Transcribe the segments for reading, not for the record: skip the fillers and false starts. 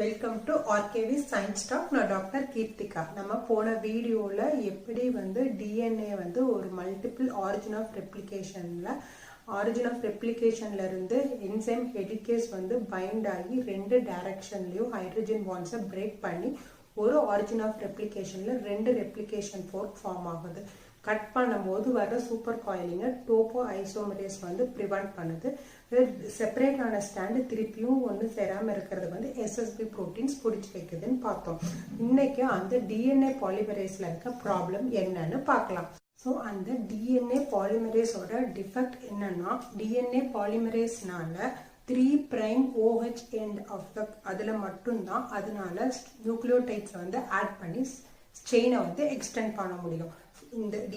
Welcome to RKV science talk. நான் doctor Keerthika. நம்ம போன வீடியோவில் எப்படி டிஎன்ஏ ஒரு மல்டிபிள் ஆரிஜின் ஆஃப் ரெப்ளிகேஷன்ல இருந்து என்சைம் ஹெலிகேஸ் பைண்ட் ஆகி ரெண்டு டைரக்ஷன்லயும் ஹைட்ரஜன் பாண்ட்ஸை பிரேக் பண்ணி ஒரு ஆரிஜின் ஆஃப் ரெப்ளிகேஷன்ல ரெண்டு ரெப்ளிகேஷன் ஃபோர்க் ஃபார்ம் ஆகுது. கட் பண்ணும்போது வர சூப்பர் காயிலிங்கை டோப்போ ஐசோமரேஸ் ப்ரிவென்ட் பண்ணுது. செப்பரேட் ஆன ஸ்டாண்டு திருப்பியும் ஒன்று சேராமல் இருக்கிறது எஸ்எஸ்பி ப்ரோட்டீன்ஸ் பிடிச்சி வைக்குதுன்னு பார்த்தோம். இன்னைக்கு அந்த டிஎன்ஏ பாலிமரேஸில் இருக்க ப்ராப்ளம் என்னன்னு பார்க்கலாம். ஸோ அந்த டிஎன்ஏ பாலிமரேஸோட டிஃபெக்ட் என்னன்னா, டிஎன்ஏ பாலிமரேஸ்னால 3' OH எண்ட் ஆஃப் த அதில் மட்டும்தான் அதனால நியூக்ளியோடைட்ஸை ஆட் பண்ணி செயினை எக்ஸ்டெண்ட் பண்ண முடியும்.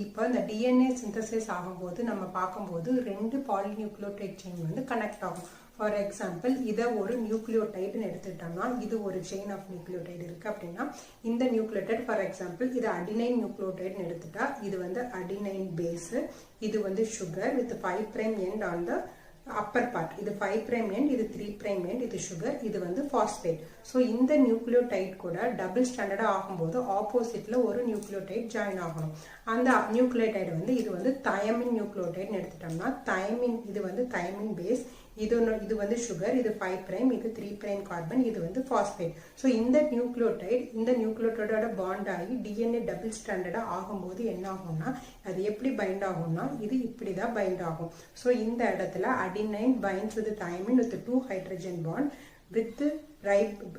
இப்போ இந்த டிஎன்ஏ சிந்தசிஸ் ஆகும்போது நம்ம பார்க்கும்போது ரெண்டு பாலிநியூக்ளியோடைட் செயின் கனெக்ட் ஆகும். ஃபார் எக்ஸாம்பிள், இதை ஒரு நியூக்ளியோடைடுன்னு எடுத்துட்டோம்னா இது ஒரு செயின் ஆஃப் நியூக்ளியோடைடு இருக்கு அப்படின்னா இந்த நியூக்ளியோடைட் ஃபார் எக்ஸாம்பிள் இது அடினைன் நியூக்ளியோடைடுன்னு எடுத்துட்டா இது அடினைன் பேஸ், இது sugar with 5' end on the Appar part, இது 5' எண்ட், இது 3' எண்ட், இது சுகர், இது பாஸ்பேட். ஸோ இந்த நியூக்ளியோடைட் கூட டபுள் ஸ்டாண்டர்டா ஆகும்போது ஆப்போசிட்ல ஒரு நியூக்ளியோடைட் ஜாயின் ஆகணும். அந்த நியூக்ளியோடைடு இது தயமின் நியூக்ளியோடைட்னு எடுத்துட்டோம்னா தயமின் இது தயமின் பேஸ், இது சுகர், இது 5', இது 3' கார்பன், இது பாஸ்பேட். ஸோ இந்த நியூக்ளியோடைடோட பாண்ட் ஆகி டிஎன்ஏ டபுள் ஸ்டாண்டர்டா ஆகும்போது என்ன ஆகும்னா அது எப்படி பைண்ட் ஆகும்னா இது இப்படிதான் பைண்ட் ஆகும். ஸோ இந்த இடத்துல adenine binds with thymine with 2 hydrogen bond with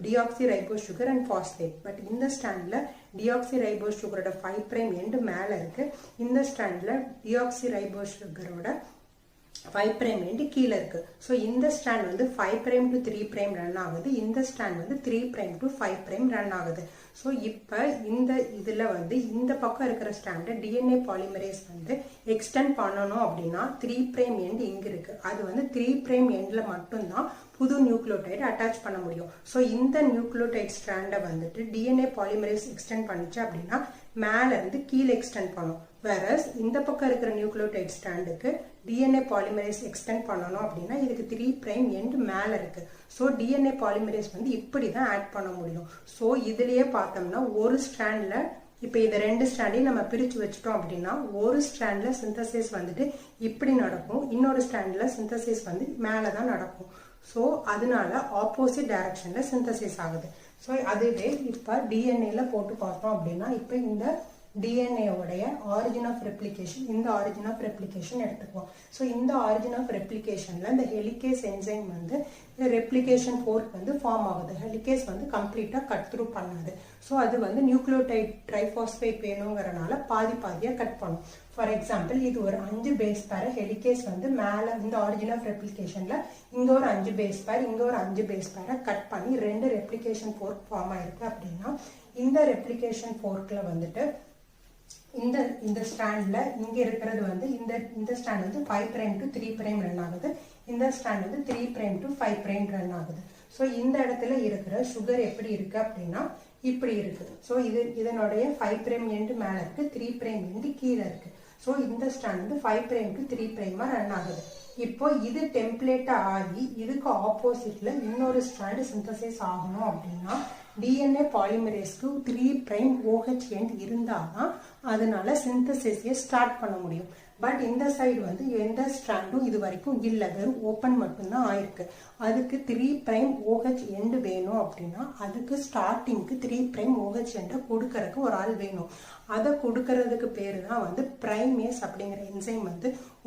deoxyribose sugar and phosphate. But இந்த ஸ்டாண்ட்ல deoxyribose sugar 5' end மேல இருக்கு, இந்த ஸ்டாண்ட்ல deoxyribose sugar 5' end கீழே இருக்கு. ஸோ இந்த ஸ்டாண்ட் 5' to 3' ரன் ஆகுது, இந்த ஸ்டாண்ட் 3' to 5' ரன் ஆகுது. ஸோ இப்போ இந்த இதில் இந்த பக்கம் இருக்கிற ஸ்டாண்டை டிஎன்ஏ பாலிமரேஸ் எக்ஸ்டெண்ட் பண்ணணும் அப்படின்னா 3' எண்ட் இங்கே இருக்கு, அது 3' எண்டில் மட்டும்தான் புது நியூக்ளியோடைடு அட்டாச் பண்ண முடியும். ஸோ இந்த நியூக்ளியோடைட் ஸ்டாண்டை டிஎன்ஏ பாலிமரேஸ் எக்ஸ்டெண்ட் பண்ணிச்சு அப்படின்னா மேல இருந்து கீழே எக்ஸ்டெண்ட் பண்ணும். வேறஸ் இந்த பக்கம் இருக்கிற நியூக்ளியோடைட் ஸ்டாண்டுக்கு டிஎன்ஏ பாலிமரேஸ் எக்ஸ்டெண்ட் பண்ணணும் அப்படின்னா இதுக்கு 3' எண்ட் மேல இருக்கு. ஸோ டிஎன்ஏ பாலிமரேஸ் இப்படி தான் ஆட் பண்ண முடியும். ஸோ இதுலயே பார்த்தோம்னா ஒரு ஸ்டாண்ட்ல இப்போ இந்த ரெண்டு ஸ்டாண்டையும் நம்ம பிரிச்சு வச்சுட்டோம் அப்படின்னா ஒரு ஸ்டாண்ட்ல சிந்தசிஸ் இப்படி நடக்கும், இன்னொரு ஸ்டாண்ட்ல சிந்தசிஸ் மேலதான் நடக்கும். ஸோ அதனால ஆப்போசிட் டைரக்ஷன்ல சிந்தசிஸ் ஆகுது. ஸோ அதுவே இப்போ டிஎன்ஏல போட்டு பார்த்தோம் அப்படின்னா இப்போ இந்த டிஎன்ஏ உடைய ஆரிஜின் ஆஃப் ரெப்ளிகேஷன், இந்த ஆரிஜின் ஆஃப் ரெப்ளிகேஷன் எடுத்துக்குவோம். ஸோ இந்த ஆரிஜின் ஆஃப் ரெப்ளிகேஷன்ல இந்த helicase enzyme replication fork form ஆகுது. ஹெலிகேஸ் கம்ப்ளீட்டா கட் த்ரூ பண்ணாது. ஸோ அது நியூக்ளியோடைட் ட்ரைபாஸ்பேட் வேணுங்கிறனால பாதி பாதியா கட் பண்ணும். ஃபார் எக்ஸாம்பிள், இது ஒரு 5 பேஸ் பேர் ஹெலிகேஸ் மேல இந்த ஆரிஜின் ஆஃப் ரெப்ளிகேஷன்ல இங்க ஒரு 5 பேஸ் பேர், இங்க ஒரு 5 பேஸ் பேரை கட் பண்ணி ரெண்டு ரெப்ளிகேஷன் ஃபோர்க் ஃபார்ம் ஆயிருக்கு அப்படின்னா இந்த ரெப்ளிகேஷன் ஃபோர்க்ல இந்த ஸ்டாண்ட்ல இங்க இருக்கிறது இந்த ஸ்டாண்ட் 5' to 3' ரன் ஆகுது, இந்த ஸ்டாண்ட் 3' to 5' ரன் ஆகுது. ஸோ இந்த இடத்துல இருக்கிற சுகர் எப்படி இருக்கு அப்படின்னா இப்படி இருக்கு. ஸோ இதனுடைய 5' எண்ட் மேல இருக்கு, 3' எண்ட் கீழே இருக்கு. ஸோ இந்த ஸ்டாண்ட் 5' to 3' ரன் ஆகுது. இப்போ இது டெம்ப்ளேட்டா ஆகி இதுக்கு ஆப்போசிட்ல இன்னொரு ஸ்டாண்ட் சிந்தசைஸ் ஆகணும் அப்படின்னா டிஎன்ஏ பாலிமரேஸ்க்கு 3' OH எண்ட் இருந்தாதான் அதனால சிந்தசிஸை ஸ்டார்ட் பண்ண முடியும். பட் இந்த சைடு எந்த ஸ்டாண்டும் இது வரைக்கும் இல்லை, வெறும் ஓப்பன் மட்டும்தான் ஆயிருக்கு. அதுக்கு 3' OH எண்ட் வேணும் அப்படின்னா அதுக்கு ஸ்டார்டிங்க்கு 3' OH எண்டை கொடுக்கறதுக்கு ஒரு ஆள் வேணும். அதை கொடுக்கறதுக்கு பேரு தான் பிரைமேஸ் அப்படிங்கிற என்சைம்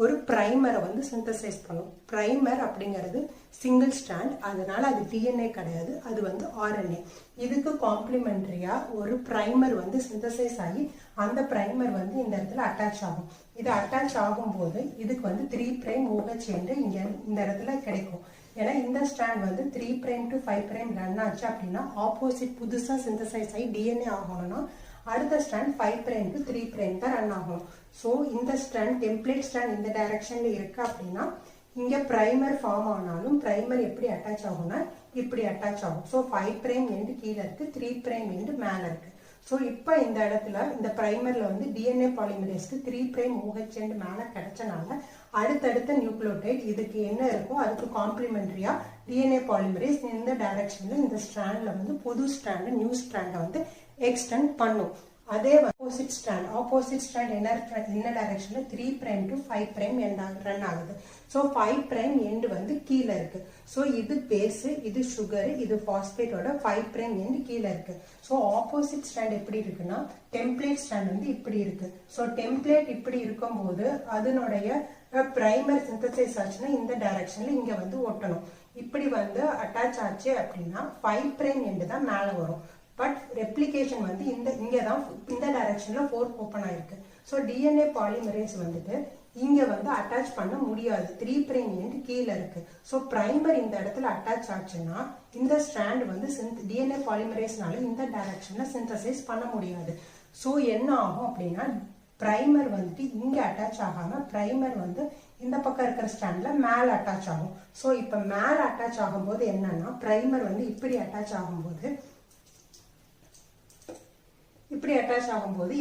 ஒரு பிரைமரை சிந்தசைஸ் பண்ணும். பிரைமர் அப்படிங்கிறது சிங்கிள் ஸ்டாண்ட், அதனால அது டிஎன்ஏ கிடையாது, அது ஆர்என்ஏ. இதுக்கு காம்ப்ளிமெண்டரியா ஒரு பிரைமர் சிந்தசைஸ் ஆகி அந்த பிரைமர் இந்த இடத்துல அட்டாச் ஆகும். இது அட்டாச் ஆகும்போது இதுக்கு 3' OH எண்ட் இங்க இந்த இடத்துல கிடைக்கும். ஏன்னா இந்த ஸ்டாண்ட் 3' to 5' ரன் ஆச்சு அப்படின்னா ஆப்போசிட் புதுசா சிந்தசைஸ் ஆகி டிஎன்ஏ ஆகணும்னா அடுத்த ஸ்டாண்ட் 5' to 3' தான் ரன் ஆகும். ஸோ இந்த ஸ்டாண்ட் டெம்ப்ளேட் ஸ்டாண்ட் இந்த டைரக்ஷன்ல இருக்கு அப்படின்னா இங்க பிரைமர் ஃபார்ம் ஆனாலும் பிரைமர் எப்படி அட்டாச் ஆகும்னா இப்படி அட்டாச் ஆகும். ஸோ 5' எண்ட் கீழே இருக்கு, 3' எண்ட் மேல இருக்கு. ஸோ இப்போ இந்த இடத்துல இந்த பிரைமர்ல டிஎன்ஏ பாலிமரேஸ்க்கு 3' OH எண்ட் மேல கிடைச்சனால அடுத்தடுத்த நியூக்ளியோடைட் இதுக்கு என்ன இருக்கோ அதுக்கு காம்ப்ளிமெண்டரியா DNA polymerase இந்த டைரக்ஷன்ல இந்த ஸ்ட்ராண்ட்ல வந்து புது ஸ்ட்ராண்ட் நியூ ஸ்ட்ராண்டை வந்து எக்ஸ்டெண்ட் பண்ணும். அதே ஆப்போசிட் ஸ்ட்ராண்ட் என்ன டைரக்ஷன்ல 3 prime to 5 prime ரன் ஆகுது. ஸோ 5 prime எண்ட் வந்து கீழே இருக்கு. ஸோ இது பேஸ், இது சுகர், இது பாஸ்பேட்டோட 5 prime எண்ட் கீழே இருக்கு. ஸோ ஆப்போசிட் ஸ்ட்ராண்ட் எப்படி இருக்குன்னா டெம்ப்ளேட் ஸ்ட்ராண்ட் வந்து இப்படி இருக்கு. ஸோ டெம்ப்ளேட் இப்படி இருக்கும்போது அதனுடைய பிரைமர் சிந்தசைஸ் ஆச்சுன்னா இந்த டைரக்ஷன்ல இங்க வந்து ஒட்டணும். இப்படி வந்து அட்டாச் ஆச்சு அப்படின்னா 5 prime எண்ட் தான் மேலே வரும். பட் ரெப்ளிகேஷன் வந்து இங்க தான் இந்த டைரக்ஷன்ல ஃபோர்க் ஓப்பன் ஆயிருக்கு. ஸோ டிஎன்ஏ பாலிமரேஸ் வந்துட்டு இங்க வந்து அட்டாச் பண்ண முடியாது. 3 prime எண்ட் கீழே இருக்கு. ஸோ பிரைமர் இந்த இடத்துல அட்டாச் ஆச்சுன்னா இந்த ஸ்ட்ராண்ட் வந்து டிஎன்ஏ பாலிமரேஸ்னால இந்த டைரக்ஷன்ல சிந்தசைஸ் பண்ண முடியாது. ஸோ என்ன ஆகும் அப்படின்னா பிரைமர் வந்துட்டு இங்க அட்டாச் ஆகாம பிரைமர் வந்து இந்த பக்கம் இருக்கிற ஸ்ட்ராண்ட்ல மேல அட்டாச் ஆகும். ஸோ இப்ப மேல அட்டாச் ஆகும்போது என்னன்னா பிரைமர் வந்து இப்படி அட்டாச் ஆகும்போது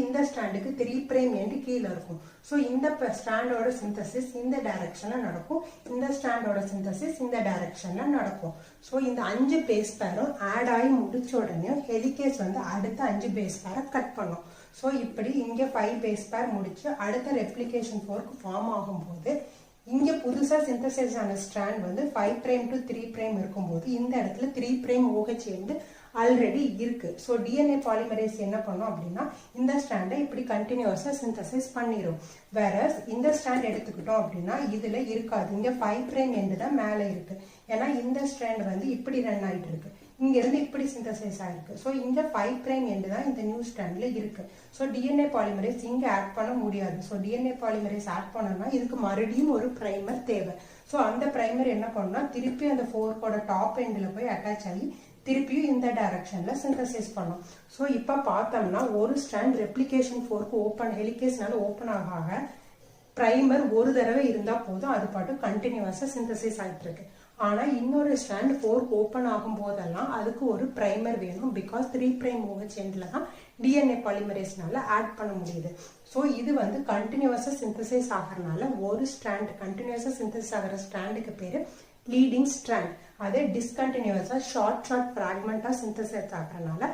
இந்த ஸ்ட்ராண்டுக்கு 3 prime எண்ட் கீழே இருக்கும். ஸோ இந்த ஸ்ட்ராண்டோட சிந்தசிஸ் இந்த டைரக்ஷன்ல நடக்கும், இந்த ஸ்ட்ராண்டோட சிந்தசிஸ் இந்த டைரக்ஷன்ல நடக்கும். ஸோ இந்த 5 பேஸ் பேரும் ஆட் ஆகி முடிச்ச உடனே ஹெலிகேஸ் வந்து அடுத்த 5 பேஸ் பேரை கட் பண்ணும். ஸோ இப்படி இங்க 5 பேஸ் பேர் முடிச்சு அடுத்த ரெப்ளிகேஷன் ஃபோர்க் ஃபார்ம் ஆகும்போது இங்க புதுசா சிந்தசைஸ் ஆன ஸ்ட்ராண்ட் வந்து 5 prime to 3 prime இருக்கும்போது இந்த இடத்துல 3 prime OH எண்ட் ஆல்ரெடி இருக்கு. ஸோ டிஎன்ஏ பாலிமரேஸ் என்ன பண்ணும் அப்படின்னா இந்த ஸ்ட்ராண்டை இப்படி கண்டினியூஸா சிந்தசைஸ் பண்ணிடும். வேற இந்த ஸ்ட்ராண்ட் எடுத்துக்கிட்டோம் அப்படின்னா இதுல இருக்காது. இங்க 5 prime எண்ட் தான் மேல இருக்கு. ஏன்னா இந்த ஸ்ட்ராண்ட் வந்து இப்படி ரன் ஆயிட்டு இருக்கு, இங்க இருந்து இப்படி சிந்தசைஸ் ஆயிருக்கு. ஸோ இந்த 5 prime எண்ட் தான் இந்த நியூ ஸ்ட்ராண்ட்ல இருக்கு. ஸோ டிஎன்ஏ பாலிமரேஸ் இங்க ஆட் பண்ண முடியாது. ஸோ டிஎன்ஏ பாலிமரேஸ் ஆட் பண்ணணும்னா இதுக்கு மறுபடியும் ஒரு பிரைமர் தேவை. ஸோ அந்த பிரைமர் என்ன பண்ணா திருப்பி அந்த ஃபோர்க்கோட டாப் எண்ட்ல போய் அட்டாச் ஆகி திருப்பியும் இந்த டைரக்ஷன்ல சிந்தசைஸ் பண்ணும். ஸோ இப்ப பார்த்தோம்னா ஒரு ஸ்ட்ராண்ட் ரெப்ளிகேஷன் ஃபோர்க் ஓப்பன் ஹெலிகேஸ்னால ஓப்பன் ஆக பிரைமர் ஒரு தடவை இருந்தா போதும், அது பாட்டு கண்டினியூஸா சிந்தசைஸ் ஆகிட்டு இருக்கு. ஆனா இன்னொரு ஸ்ட்ராண்ட் ஃபோர்க் ஓப்பன் ஆகும் போதெல்லாம் அதுக்கு ஒரு பிரைமர் வேணும். பிகாஸ் 3 prime OH எண்ட்ல தான் டிஎன்ஏ பாலிமரேஸ்னால ஆட் பண்ண முடியுது. ஸோ இது வந்து கண்டினியூஸா சிந்தசைஸ் ஆகிறதுனால ஒரு ஸ்ட்ராண்ட் கண்டினியூஸா சிந்தசைஸ் ஆகிற ஸ்ட்ராண்டுக்கு பேரு லீடிங் ஸ்ட்ராண்ட். அதே டிஸ்கண்டினியூஸா ஷார்ட் ஃபிராக்மெண்டா சிந்தசைஸ் ஆகிறதுனால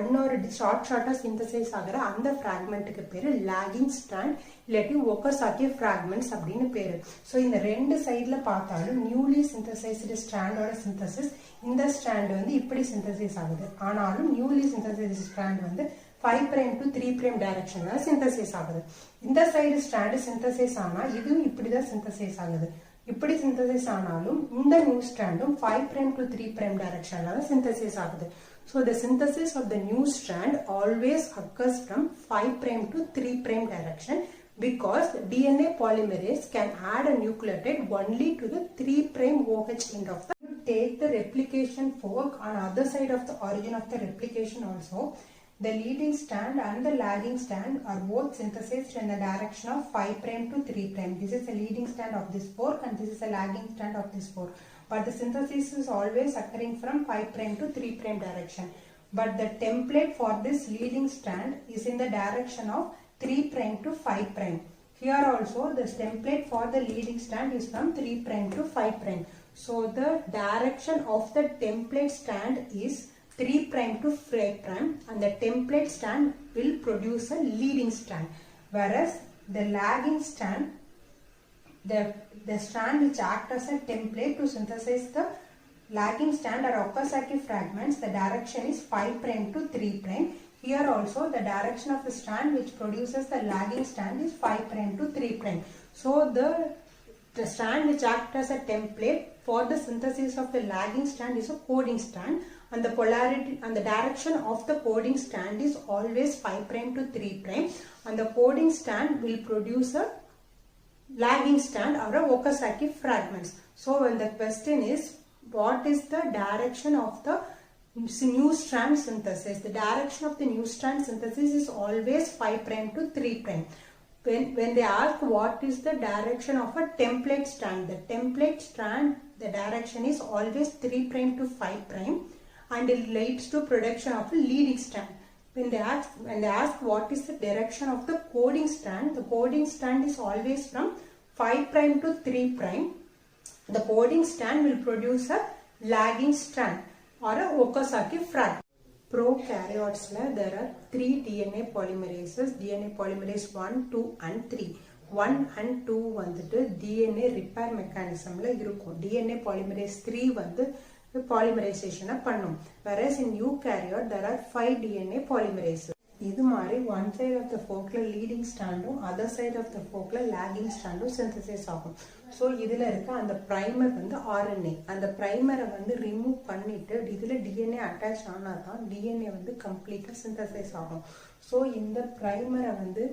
இன்னொரு ஷார்ட்டா சிந்தசைஸ் ஆகிற அந்த ஃபிராக்மெண்ட்டுக்கு பேரு லாகிங் ஸ்ட்ராண்ட் இல்லாட்டி ஒக்கசாக்கி ஃபிராக்மெண்ட்ஸ் அப்படின்னு பேரு. ஸோ இந்த ரெண்டு சைட்ல பார்த்தாலும் நியூலி சிந்தசைஸ்டு ஸ்ட்ராண்டோட சிந்தசிஸ் இந்த ஸ்ட்ராண்ட் வந்து இப்படி சிந்தசைஸ் ஆகுது. ஆனாலும் நியூலி சிந்தசைஸ்டு ஸ்ட்ராண்ட் வந்து 5 prime to 3 prime டைரக்ஷன்ல சிந்தசைஸ் ஆகுது. இந்த சைடு ஸ்ட்ராண்ட் சிந்தசைஸ் ஆனா இதுவும் இப்படிதான் சிந்தசைஸ் ஆகுது. இப்படி சிந்தசைஸ் ஆனாலும் இந்த நியூ ஸ்ட்ராண்டும் 5 prime to 3 prime டைரக்ஷன்ல சிந்தசைஸ் ஆகுது. So the synthesis of the new strand always occurs from 5 prime to 3 prime direction because DNA polymerase can add a nucleotide only to the 3 prime OH end of the. You take the replication fork on other side of the origin of the replication also. The leading strand and the lagging strand are both synthesized in the direction of 5 prime to 3 prime. This is the leading strand of this fork and this is the lagging strand of this fork. But the synthesis is always occurring from 5 prime to 3 prime direction. But the template for this leading strand is in the direction of 3 prime to 5 prime. Here also the template for the leading strand is from 3 prime to 5 prime. So the direction of the template strand is 3 prime to 5 prime and the template strand will produce a leading strand. Whereas the lagging strand, the strand which acts as a template to synthesize the lagging strand or Okazaki fragments, the direction is 5 prime to 3 prime. Here also the direction of the strand which produces the lagging strand is 5 prime to 3 prime. So the strand which acts as a template for the synthesis of the lagging strand is a coding strand and the polarity and the direction of the coding strand is always 5 prime to 3 prime and the coding strand will produce a lagging strand or a Okazaki fragments. So when the question is what is the direction of the new strand synthesis, the direction of the new strand synthesis is always 5 prime to 3 prime. When they ask what is the direction of a template strand, the template strand, the direction is always 3 prime to 5 prime and it leads to production of a leading strand. When they ask what is the direction of the coding strand, the coding strand is always from 5 prime to 3 prime. The coding strand will produce a lagging strand or a Okazaki fragment. Prokaryotes there are 3 DNA polymerases, DNA polymerase 1, 2 and 3. 1 and 2 வந்துட்டு DNA repair mechanismல இருக்கும். DNA polymerase 3 வந்து polymerization பண்ணும். Whereas in eukaryote there are 5 DNA polymerases. இது மாதிரி one side of the forkல leading strandும் other side of the forkல lagging strandும் synthesis ஆகும். So இதில் இருக்க அந்த ப்ரைமர் வந்து RNA. அந்த ப்ரைமரை வந்து ரிமூவ் பண்ணிட்டு இதில் DNA அட்டாச் ஆனால் தான் DNA வந்து கம்ப்ளீட்டாக சிந்தசைஸ் ஆகும். ஸோ இந்த ப்ரைமரை வந்து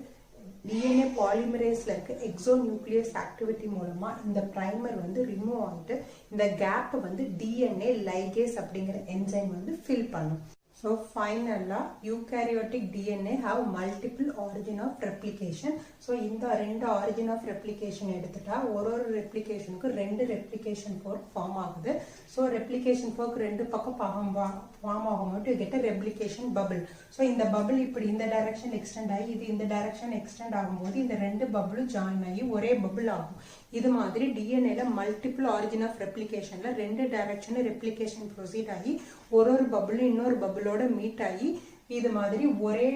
DNA பாலிமரேஸ்ல இருக்க எக்ஸோநியூக்ளியஸ் ஆக்டிவிட்டி மூலமா இந்த ப்ரைமர் வந்து ரிமூவ் ஆகிட்டு இந்த கேப் வந்து DNA லைகேஸ் அப்படிங்கிற என்சைம் வந்து ஃபில் பண்ணும். So finally, eukaryotic DNA have multiple origin of replication. So இந்த ரெண்டு origin of replication எடுத்துட்டா ஒரு replicationக்கு ரெண்டு replication fork form ஆகுது. So replication fork ரெண்டு பக்கம் form ஆகும்போது you get a replication bubble. So இந்த bubble இப்படி இந்த direction extend ஆகி இது இந்த direction extend ஆகும்போது இந்த ரெண்டு bubble join ஆகி ஒரே bubble ஆகும். இது மாதிரி DNAல multiple origin of replicationல ரெண்டு direction replication proceed ஆகி ஒரு bubble இன்னொரு bubble மீட் ஆகி இது மாதிரி ஒரே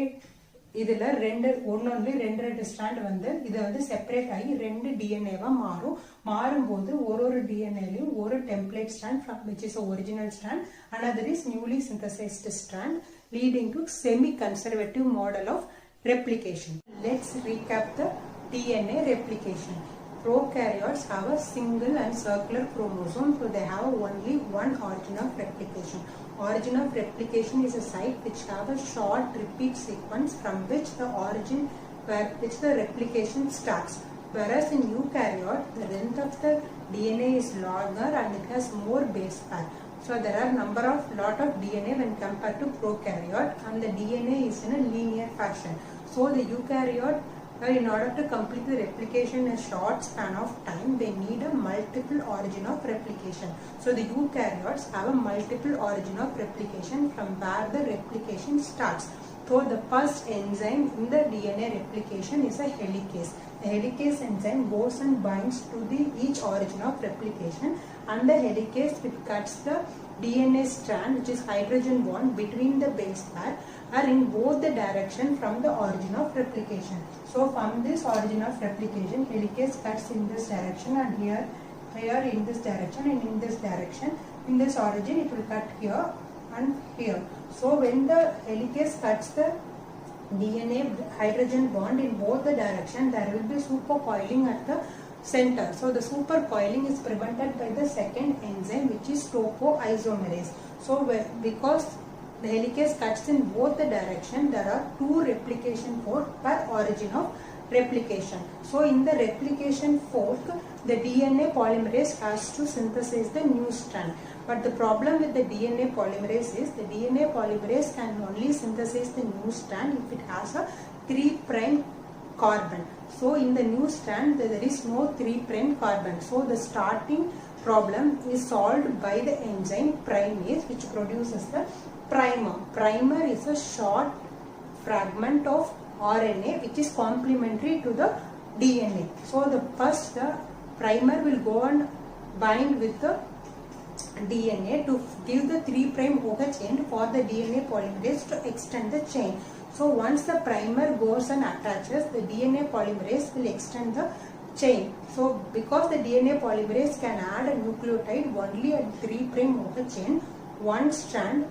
இதுல ரெண்டு ஸ்ட்ராண்ட் வந்து இது வந்து செப்பரேட் ஆகி ரெண்டு டிஎன்ஏவா மாறும்போது ஒரு டிஎன்ஏலயும் ஒரு template strand from which is original strand, another is newly synthesized strand, leading to semi-conservative model of replication. Let's recap the DNA replication. Prokaryotes have a single and circular chromosome, so they have only one origin of replication. Origin of replication is a site which have a short repeat sequence from which the origin which the replication starts. Whereas in eukaryote, the length of the DNA is longer and it has more base pair. So there are lot of DNA when compared to prokaryote, and the DNA is in a linear fashion. So the eukaryote, in order to complete the replication in a short span of time, they need a multiple origin of replication. So the eukaryotes have a multiple origin of replication from where the replication starts. So the first enzyme in the DNA replication is a helicase. The helicase enzyme goes and binds to each origin of replication, and the helicase it cuts the DNA strand, which is hydrogen bond between the base pair, are in both the direction from the origin of replication. So from this origin of replication, helicase cuts in this direction, and here in this direction, and in this direction. In this origin, it will cut here and here. So when the helicase cuts the DNA hydrogen bond in both the direction, there will be supercoiling at the center. So the supercoiling is prevented by the second enzyme, which is topoisomerase. So because the helicase cuts in both the direction, there are two replication fork per origin of replication. So in the replication fork, the DNA polymerase has to synthesize the new strand. But the problem with the DNA polymerase is the DNA polymerase can only synthesize the new strand if it has a 3' carbon. So in the new strand there is no 3' carbon. So the starting problem is solved by the enzyme primase, which produces the primer. Primer is a short fragment of RNA which is complementary to the DNA. So the primer will go and bind with the DNA to give the 3' OH end for the DNA polymerase to extend the chain. So once the primer goes and attaches, the DNA polymerase will extend the chain. So because the DNA polymerase can add a nucleotide only at 3' OH end, one strand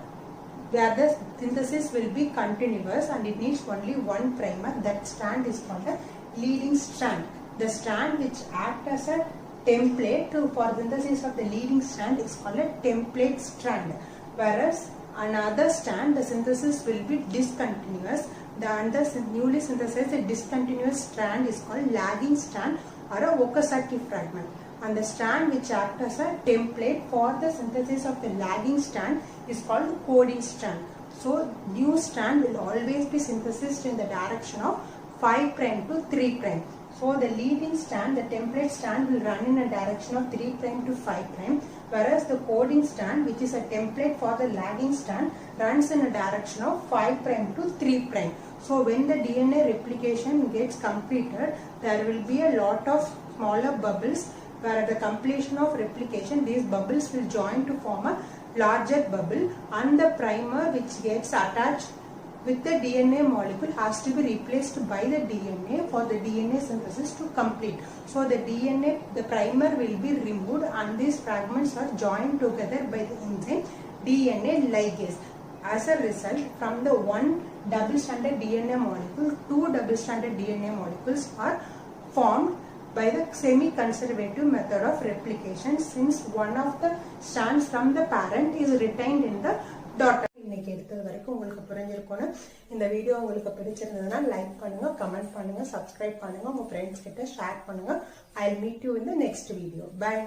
where the synthesis will be continuous and it needs only one primer. That strand is called a leading strand. The strand which acts as a template for synthesis of the leading strand is called a template strand. Whereas another strand, the synthesis will be discontinuous. The newly synthesized discontinuous strand is called lagging strand or a Okazaki fragment. And the strand which acts as a template for the synthesis of the lagging strand is called the coding strand. So new strand will always be synthesized in the direction of 5' to 3'. So the leading strand, the template strand, will run in a direction of 3' to 5', whereas the coding strand, which is a template for the lagging strand, runs in a direction of 5' to 3'. So when the DNA replication gets completed, there will be a lot of smaller bubbles where at the completion of replication these bubbles will join to form a larger bubble, and the primer which gets attached with the DNA molecule has to be replaced by the DNA for the DNA synthesis to complete. So the primer will be removed and these fragments are joined together by the enzyme DNA ligase. As a result, from the one double-stranded DNA molecule, two double-stranded DNA molecules are formed by the semi-conservative method of replication, since one of the strands from the parent is retained in the daughter. இன்னைக்கு எடுத்தது வரைக்கும் உங்களுக்கு புரிஞ்சிருக்கும்னு. இந்த video உங்களுக்கு பிடிச்சிருந்ததுன்னா like பண்ணுங்க, comment பண்ணுங்க, சப்ஸ்கிரைப் பண்ணுங்க, உங்க ஃப்ரெண்ட்ஸ் கிட்ட ஷேர் பண்ணுங்க. I'll meet you in the next video. Bye.